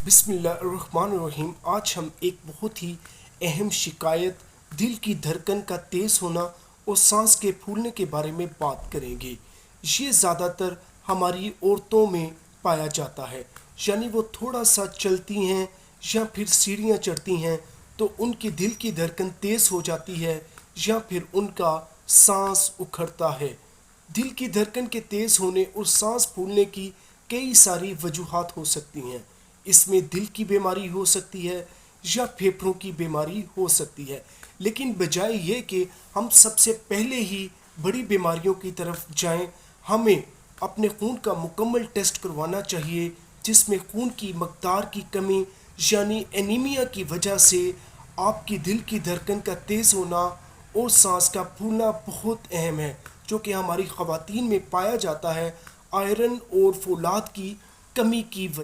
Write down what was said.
बिस्मिल्लाहिर्रहमानिर्रहीम। आज हम एक बहुत ही अहम शिकायत दिल की धड़कन का तेज़ होना और सांस के फूलने के बारे में बात करेंगे। ये ज़्यादातर हमारी औरतों में पाया जाता है, यानी वो थोड़ा सा चलती हैं या फिर सीढ़ियाँ चढ़ती हैं तो उनकी दिल की धड़कन तेज़ हो जाती है या फिर उनका सांस उखड़ता है। दिल की धड़कन के तेज़ होने और सांस फूलने की कई सारी वजूहात हो सकती हैं। इसमें दिल की बीमारी हो सकती है या फेफड़ों की बीमारी हो सकती है, लेकिन बजाय ये कि हम सबसे पहले ही बड़ी बीमारियों की तरफ जाएं, हमें अपने खून का मुकम्मल टेस्ट करवाना चाहिए, जिसमें खून की मकदार की कमी यानी एनीमिया की वजह से आपकी दिल की धड़कन का तेज़ होना और सांस का फूलना बहुत अहम है, जो कि हमारी ख़वातीन में पाया जाता है आयरन और फौलाद की कमी की वजह